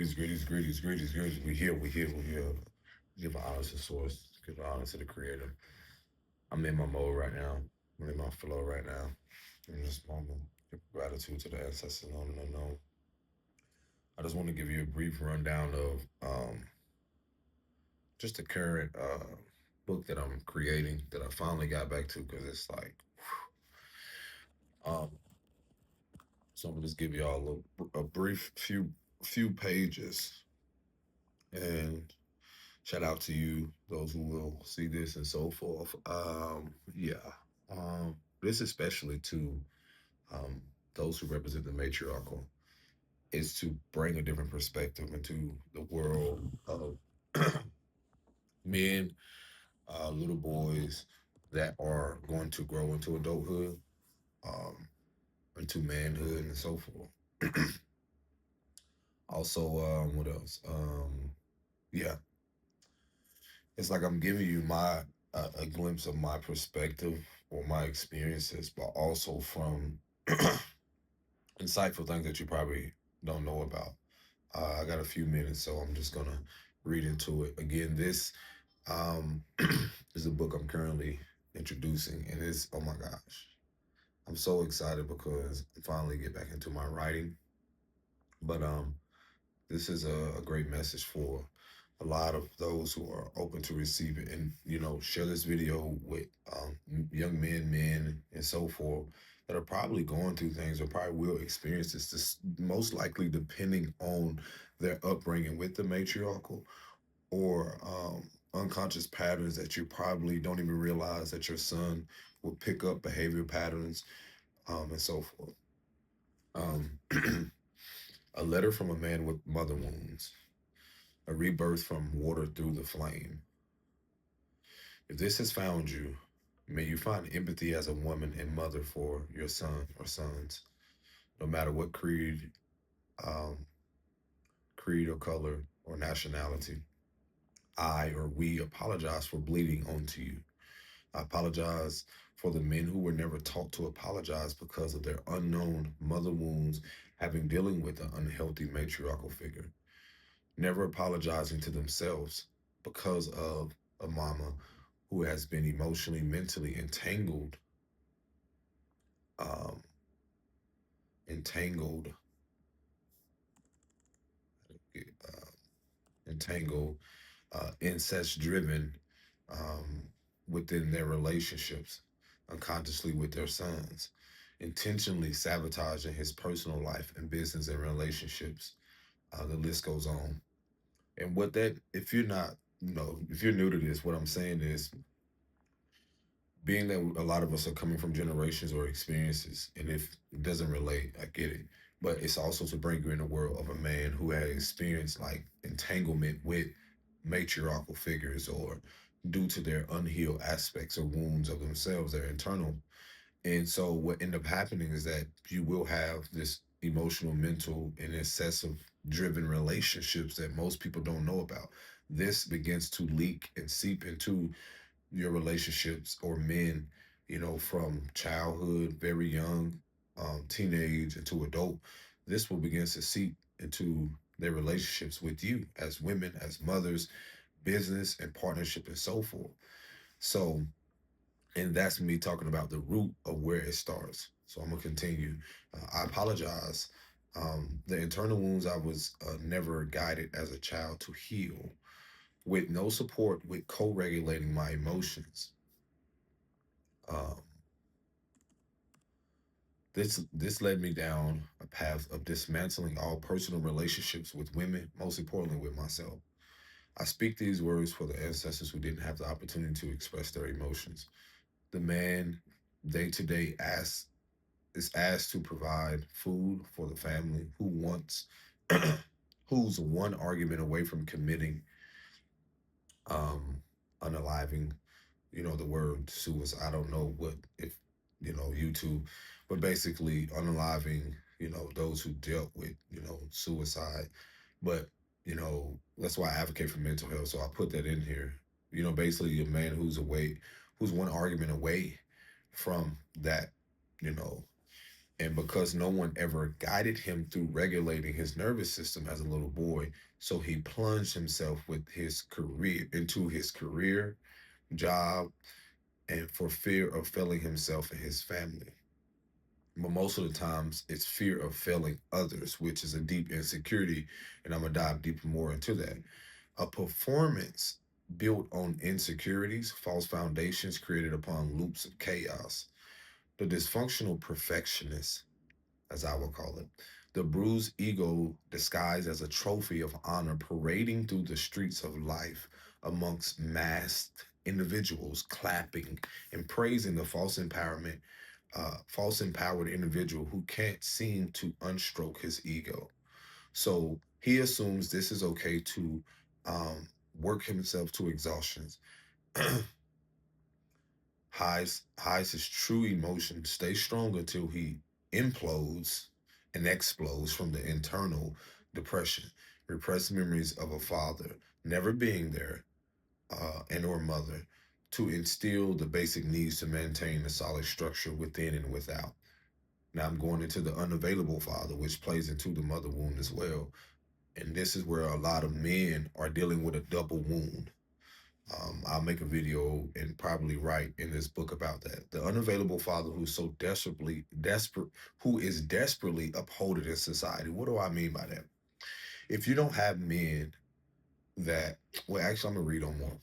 greetings. We here. Give honor to source, give honor to the creator. I'm in my mode right now. I'm in my flow right now. In this moment, give gratitude to the ancestors known and unknown. I just want to give you a brief rundown of just the current book that I'm creating that I finally got back to because it's like, um, so I'm gonna just give y'all a brief few pages and shout out to you, those who will see this and so forth. Yeah. This especially to um, those who represent the matriarchal is to bring a different perspective into the world of men, little boys that are going to grow into adulthood, um, into manhood, and so forth. Also, what else? Yeah, it's like I'm giving you a glimpse of my perspective or my experiences, but also from insightful things that you probably don't know about. I got a few minutes, so I'm just gonna read into it. Again, this um, is a book I'm currently introducing, and it's oh my gosh, I'm so excited because I finally get back into my writing. But this is a great message for a lot of those who are open to receive it, and share this video with young men, and so forth that are probably going through things or probably will experience this most likely depending on their upbringing with the matriarchal or unconscious patterns that you probably don't even realize that your son will pick up behavior patterns and so forth. Um, a letter from a man with mother wounds, a rebirth from water through the flame. If this has found you, may you find empathy as a woman and mother for your son or sons, no matter what um, creed or color or nationality. I or we apologize for bleeding onto you. I apologize for the men who were never taught to apologize because of their unknown mother wounds, having dealing with an unhealthy matriarchal figure, never apologizing to themselves because of a mama who has been emotionally, mentally um, entangled, uh, entangled, incest driven um, within their relationships, unconsciously with their sons, intentionally sabotaging his personal life and business and relationships. The list goes on. And what that, if you're not, if you're new to this, what I'm saying is being that a lot of us are coming from generations or experiences, and if it doesn't relate, I get it. But it's also to bring you in the world of a man who had experienced like entanglement with matriarchal figures or due to their unhealed aspects or wounds of themselves, their internal. And so what end up happening is that you will have this emotional, mental, and excessive driven relationships that most people don't know about. This begins to leak and seep into your relationships or men, from childhood, very young, teenage into adult. This will begin to seep into their relationships with you as women, as mothers, business and partnership and so forth. So, and that's me talking about the root of where it starts. So I'm gonna continue. I apologize. The internal wounds I was never guided as a child to heal, with no support with co-regulating my emotions. Um, this led me down a path of dismantling all personal relationships with women, most importantly with myself. I speak these words for the ancestors who didn't have the opportunity to express their emotions. The man day to day is asked to provide food for the family who wants who's one argument away from committing unaliving, the word suicide. I don't know what if YouTube, but basically unaliving, those who dealt with, suicide. But, that's why I advocate for mental health. So I put that in here. Basically a man who's one argument away from that, you know, And because no one ever guided him through regulating his nervous system as a little boy, so he plunged himself with his career into his career, job, and for fear of failing himself and his family. But most of the times it's fear of failing others, which is a deep insecurity. And I'm gonna dive deeper more into that. A performance built on insecurities, false foundations created upon loops of chaos. The dysfunctional perfectionist, as I will call it, the bruised ego disguised as a trophy of honor parading through the streets of life amongst masked individuals, clapping and praising the false empowered individual who can't seem to unstroke his ego. So he assumes this is okay to um, work himself to exhaustion, hides his true emotion, stays strong until he implodes and explodes from the internal depression, repressed memories of a father never being there and or mother to instill the basic needs to maintain a solid structure within and without. Now I'm going into the unavailable father, which plays into the mother wound as well. And this is where a lot of men are dealing with a double wound. I'll make a video and probably write in this book about that. The unavailable father who's so desperate, who is desperately upholded in society. What do I mean by that? If you don't have men that, well, actually, I'm gonna read on more.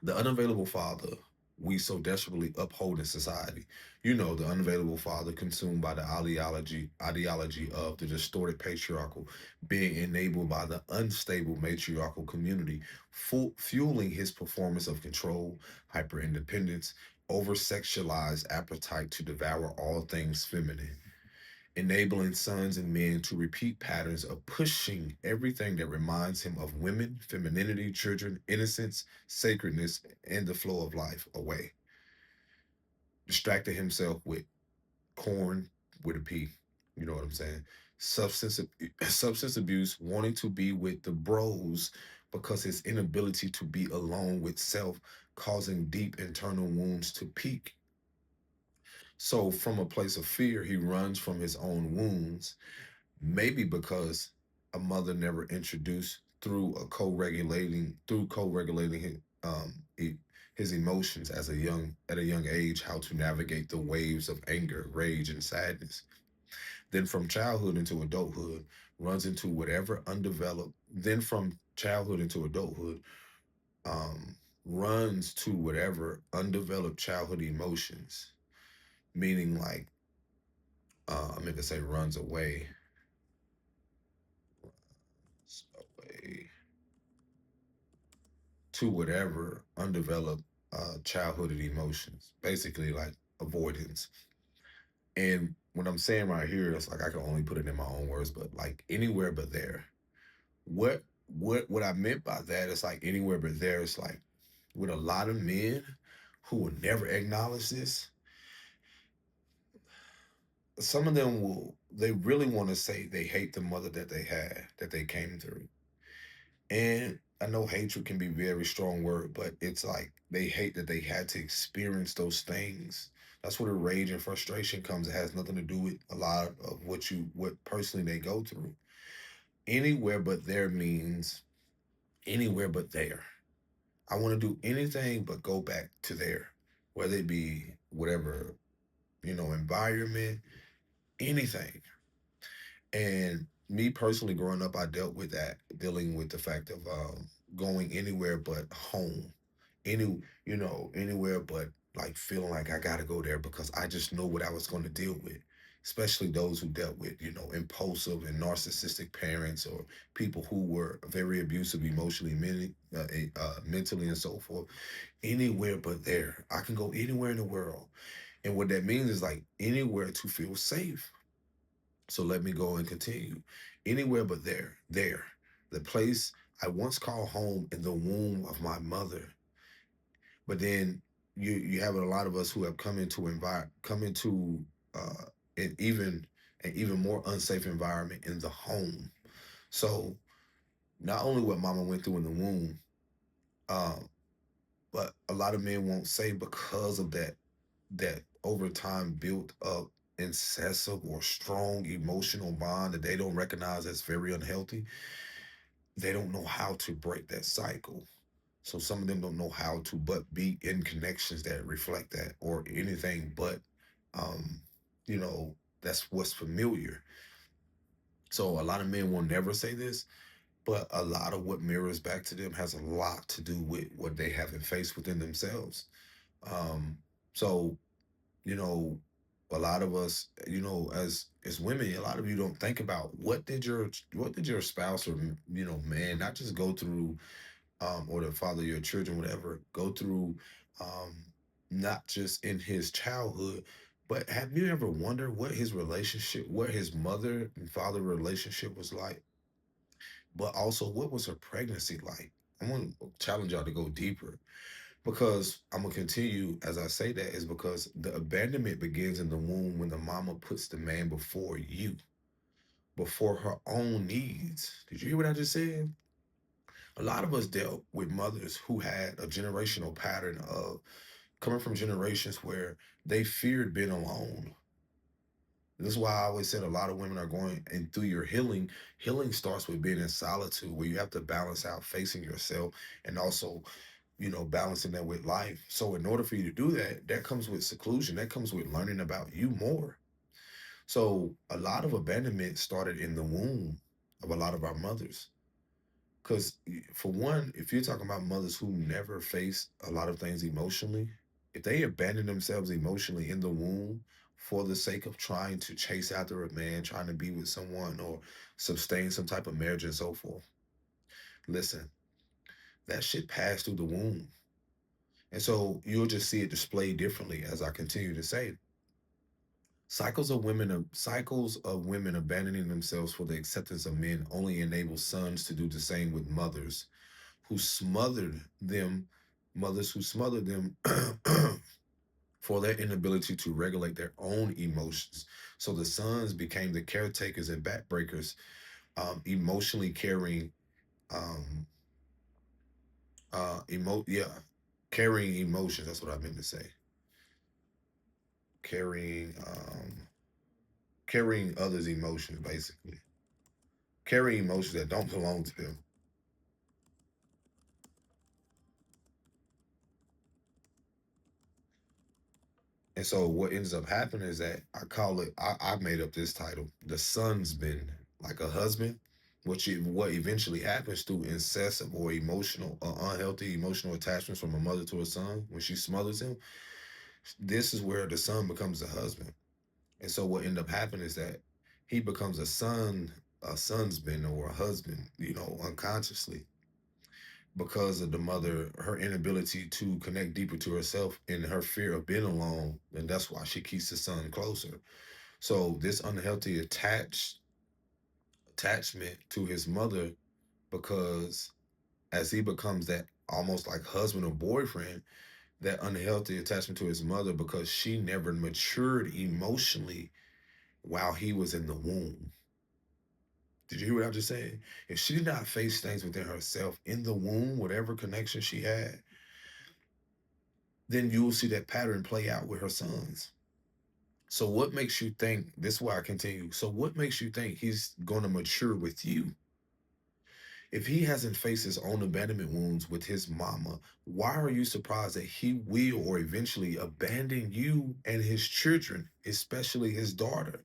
The unavailable father we so desperately uphold in society. You know, the unavailable father consumed by the ideology of the distorted patriarchal, being enabled by the unstable matriarchal community, fueling his performance of control, hyper independence, over sexualized appetite to devour all things feminine, enabling sons and men to repeat patterns of pushing everything that reminds him of women, femininity, children, innocence, sacredness, and the flow of life away. Distracted himself with corn with a P. You know what I'm saying? Substance abuse, wanting to be with the bros because his inability to be alone with self, causing deep internal wounds to peak. So, from a place of fear, he runs from his own wounds. Maybe because a mother never introduced through co-regulating his emotions as a young age, how to navigate the waves of anger, rage, and sadness. Then from childhood into adulthood, runs into whatever undeveloped. Then from childhood into adulthood, um, runs to whatever undeveloped childhood emotions. Meaning, like, I meant to say runs away, away to whatever undeveloped childhood emotions, basically like avoidance. And what I'm saying right here is like I can only put it in my own words, but like anywhere but there. What I meant by that is like anywhere but there is like with a lot of men who will never acknowledge this, some of them they really want to say they hate the mother that they had, that they came through. And I know hatred can be a very strong word, but it's like they hate that they had to experience those things. That's where the rage and frustration comes. It has nothing to do with a lot of what personally they go through. Anywhere but there means anywhere but there. I want to do anything but go back to there, whether it be whatever, environment, anything. And me personally, growing up, I dealt with that, dealing with the fact of going anywhere but home, anywhere but like feeling like I got to go there because I just know what I was going to deal with. Especially those who dealt with, impulsive and narcissistic parents or people who were very abusive emotionally, mentally, and so forth. Anywhere but there, I can go anywhere in the world, and what that means is like anywhere to feel safe. So let me go and continue. Anywhere but there. The place I once called home in the womb of my mother. But then you have a lot of us who have come into uh an even more unsafe environment in the home. So not only what mama went through in the womb, um, but a lot of men won't say because of that over time built up. incessive or strong emotional bond that they don't recognize as very unhealthy, they don't know how to break that cycle. So some of them don't know how to but be in connections that reflect that or anything but um, you know, that's what's familiar. So a lot of men will never say this, but a lot of what mirrors back to them has a lot to do with what they haven't faced within themselves. Um, so you know, a lot of us, as women, a lot of you don't think about what did your spouse or man not just go through, or the father of your children, whatever, go through, um, not just in his childhood, but have you ever wondered what his mother and father relationship was like? But also, what was her pregnancy like? I'm gonna challenge y'all to go deeper because I'm gonna continue as I say that is because the abandonment begins in the womb when the mama puts the man before you, before her own needs. Did you hear what I just said? A lot of us dealt with mothers who had a generational pattern of coming from generations where they feared being alone. This is why I always said a lot of women are going and through your healing. Healing starts with being in solitude, where you have to balance out facing yourself and also, balancing that with life. So, in order for you to do that, that comes with seclusion, that comes with learning about you more. So, a lot of abandonment started in the womb of a lot of our mothers. Because, for one, if you're talking about mothers who never face a lot of things emotionally, if they abandon themselves emotionally in the womb for the sake of trying to chase after a man, trying to be with someone or sustain some type of marriage and so forth, listen, that shit passed through the womb. And so you'll just see it displayed differently as I continue to say. Cycles of women abandoning themselves for the acceptance of men only enable sons to do the same with who smothered them, mothers who smothered them for their inability to regulate their own emotions. So the sons became the caretakers and backbreakers, emotionally carrying, um, yeah, carrying emotions. That's what I meant to say. Carrying, carrying others' emotions, basically. Carrying emotions that don't belong to them. And so what ends up happening is that I made up this title, The Son's Been Like a Husband, what eventually happens through incessive or emotional unhealthy emotional attachments from a mother to a son when she smothers him. This is where the son becomes a husband. And so what end up happening is that he becomes a son's been or a husband, unconsciously because of the mother, her inability to connect deeper to herself and her fear of being alone, and that's why she keeps the son closer. So this unhealthy attachment to his mother, because as he becomes that almost like husband or boyfriend, that unhealthy attachment to his mother because she never matured emotionally while he was in the womb. Did you hear what I just said? If she did not face things within herself in the womb, whatever connection she had, then you will see that pattern play out with her sons. So what makes you think this is why I continue. So what makes you think he's gonna mature with you? If he hasn't faced his own abandonment wounds with his mama, why are you surprised that he will or eventually abandon you and his children, especially his daughter,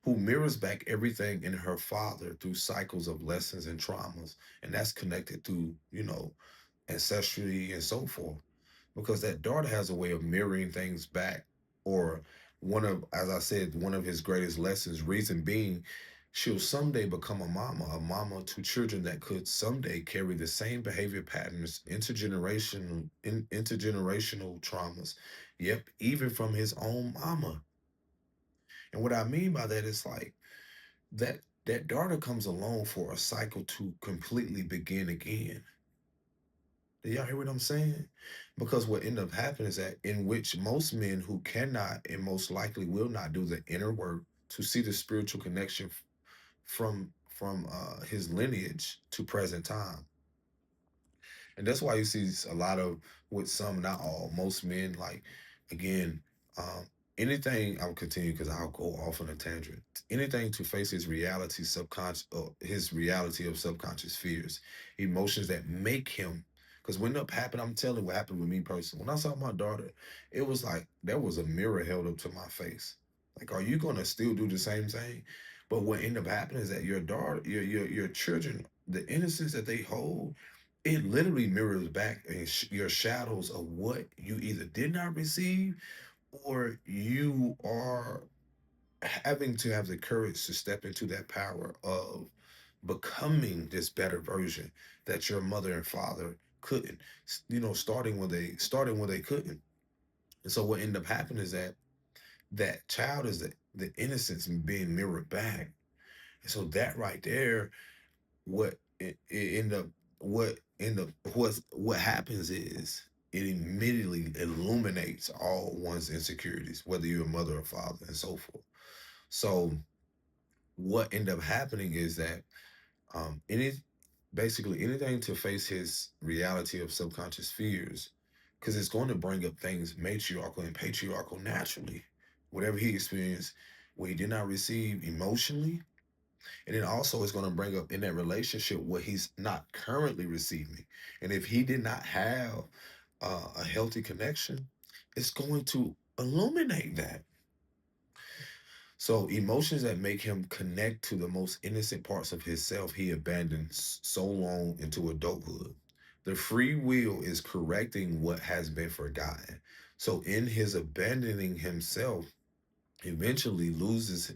who mirrors back everything in her father through cycles of lessons and traumas? And that's connected through, ancestry and so forth, because that daughter has a way of mirroring things back. Or as I said, one of his greatest lessons, reason being, she'll someday become a mama to children that could someday carry the same behavior patterns, intergenerational traumas. Yep, even from his own mama. And what I mean by that is like that daughter comes along for a cycle to completely begin again. Do y'all hear what I'm saying? Because what end up happening is that in which most men who cannot and most likely will not do the inner work to see the spiritual connection from his lineage to present time. And that's why you see a lot of with some, not all, most men like again, anything I'll continue because I'll go off on a tangent. Anything to face his reality subconscious his reality of subconscious fears, emotions that make him, because when up happened, I'm telling you what happened with me personally. When I saw my daughter, it was like there was a mirror held up to my face. Like, are you gonna still do the same thing? But what ended up happening is that your daughter, your children, the innocence that they hold, it literally mirrors back and your shadows of what you either did not receive or you are having to have the courage to step into that power of becoming this better version that your mother and father couldn't, starting when they couldn't. And so what ended up happening is that that child is the innocence being mirrored back. And so that right there, it end up what happens is it immediately illuminates all one's insecurities, whether you're a mother or father and so forth. So what end up happening is that any basically anything to face his reality of subconscious fears, because it's going to bring up things matriarchal and patriarchal naturally. Whatever he experienced, what he did not receive emotionally, and then also it's going to bring up in that relationship what he's not currently receiving. And if he did not have a healthy connection, it's going to illuminate that. So emotions that make him connect to the most innocent parts of himself he abandoned so long into adulthood. The free will is correcting what has been forgotten. So in his abandoning himself, eventually loses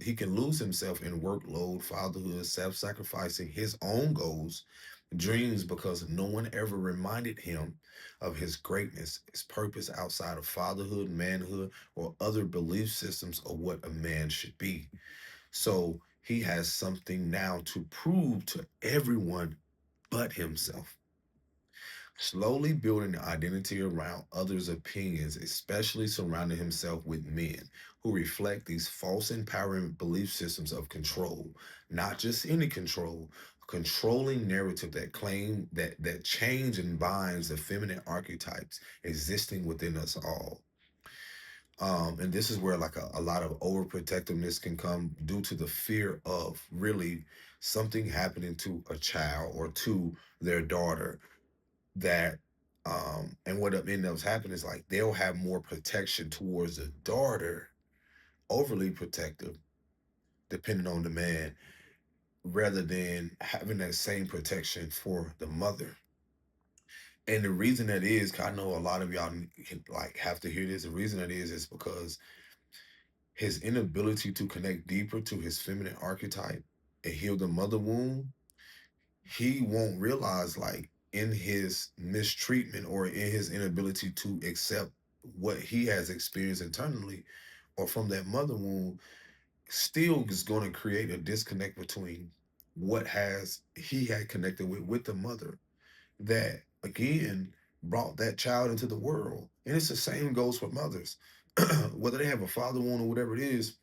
he can lose himself in workload, fatherhood, self-sacrificing his own goals, dreams, because no one ever reminded him of his greatness, his purpose outside of fatherhood, manhood, or other belief systems of what a man should be. So he has something now to prove to everyone but himself. Slowly building an identity around others' opinions, especially surrounding himself with men who reflect these false empowering belief systems of control, not just any control, a controlling narrative that claim that change and binds the feminine archetypes existing within us all. And this is where like a lot of overprotectiveness can come due to the fear of really something happening to a child or to their daughter that and what ends up happening is like they'll have more protection towards the daughter, overly protective, depending on the man, rather than having that same protection for the mother. And the reason that is, 'cause I know a lot of y'all can like have to hear this. The reason that is because his inability to connect deeper to his feminine archetype and heal the mother wound, he won't realize like in his mistreatment or in his inability to accept what he has experienced internally or from that mother wound still is going to create a disconnect between what has he had connected with the mother that again brought that child into the world. And it's the same goes for mothers. Whether they have a father wound or whatever it is,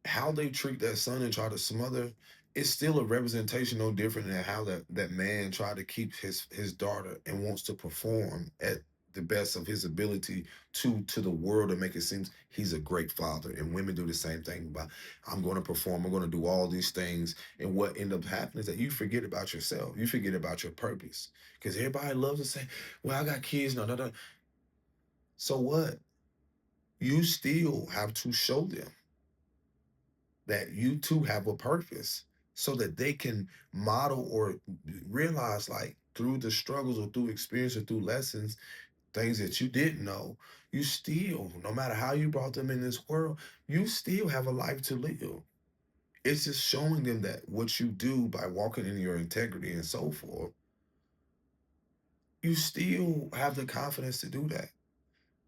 how they treat that son and try to smother, it's still a representation no different than how that man tried to keep his daughter and wants to perform at the best of his ability to the world and make it seem he's a great father. And women do the same thing about I'm going to perform, I'm going to do all these things. And what end up happening is that you forget about yourself, you forget about your purpose, because everybody loves to say, well, I got kids, no, no, no. So what? You still have to show them that you too have a purpose so that they can model or realize like through the struggles or through experience or through lessons, things that you didn't know, you still, no matter how you brought them in this world, you still have a life to live. It's just showing them that what you do by walking in your integrity and so forth, you still have the confidence to do that.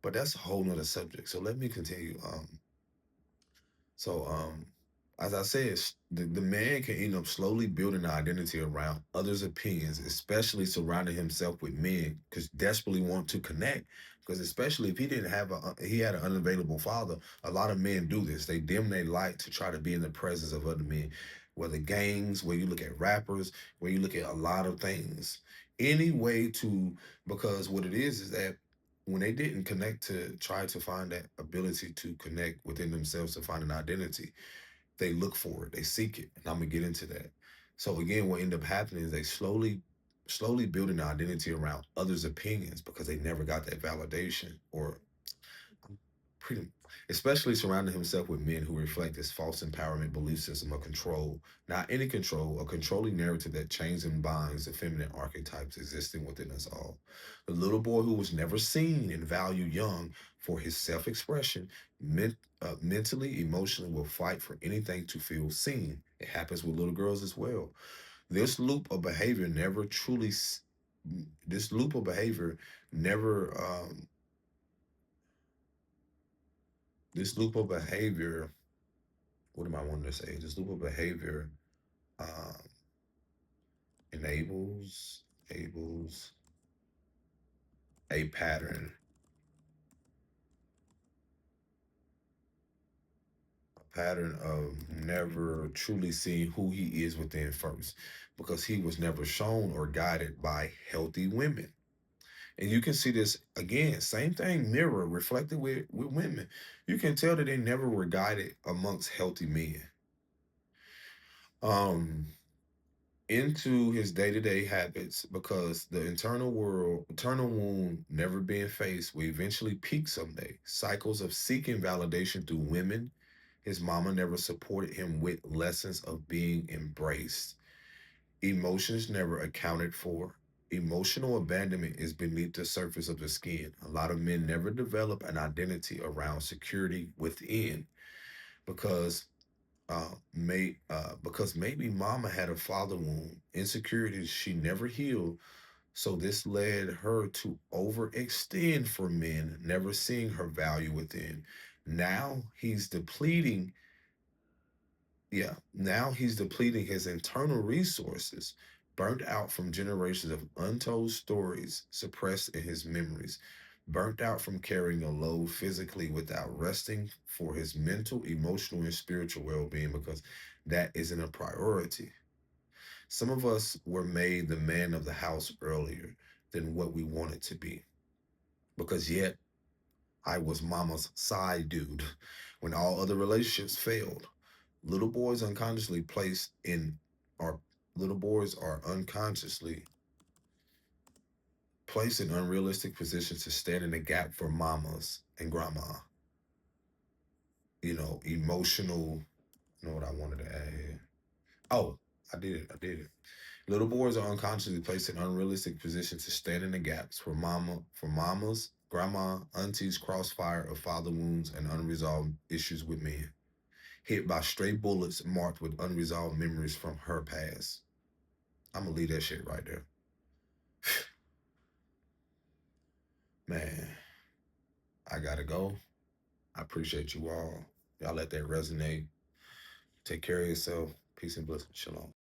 But that's a whole nother subject. So let me continue. So, as I said, the man can end up slowly building an identity around others' opinions, especially surrounding himself with men, because desperately want to connect. Because especially if he didn't have he had an unavailable father. A lot of men do this. They dim their light to try to be in the presence of other men, whether gangs, where you look at rappers, where you look at a lot of things. Any way to, because what it is that when they didn't connect to try to find that ability to connect within themselves to find an identity, they look for it, they seek it, and I'm gonna get into that. So again, what ended up happening is they slowly building an identity around others' opinions because they never got that validation or pretty especially surrounding himself with men who reflect this false empowerment belief system of control, not any control, a controlling narrative that chains and binds the feminine archetypes existing within us all. The little boy who was never seen and valued young for his self-expression, mentally, emotionally will fight for anything to feel seen. It happens with little girls as well. This loop of behavior never truly this loop of behavior never this loop of behavior what am I wanting to say? This loop of behavior um, enables a pattern of never truly seeing who he is within first, because he was never shown or guided by healthy women. And you can see this again, same thing, mirror reflected with women. You can tell that they never were guided amongst healthy men. Um, into his day-to-day habits because the internal wound never being faced will eventually peak someday. Cycles of seeking validation through women. His mama never supported him with lessons of being embraced. Emotions never accounted for. Emotional abandonment is beneath the surface of the skin. A lot of men never develop an identity around security within because because maybe mama had a father wound, insecurities she never healed. So this led her to overextend for men, never seeing her value within. Now he's depleting, now he's depleting his internal resources, burnt out from generations of untold stories suppressed in his memories, burnt out from carrying a load physically without resting for his mental, emotional, and spiritual well being because that isn't a priority. Some of us were made the man of the house earlier than what we wanted to be because yet I was mama's side dude when all other relationships failed. Little boys unconsciously placed in are little boys are unconsciously placed in unrealistic positions to stand in the gap for mamas and grandma. Emotional. You know what I wanted to add here? Oh, I did it. I did it. Little boys are unconsciously placed in unrealistic positions to stand in the gaps for mamas, grandma, aunties, crossfire of father wounds and unresolved issues with men. Hit by stray bullets marked with unresolved memories from her past. I'm gonna leave that shit right there. Man, I gotta go. I appreciate you all. Y'all let that resonate. Take care of yourself. Peace and blessings. Shalom.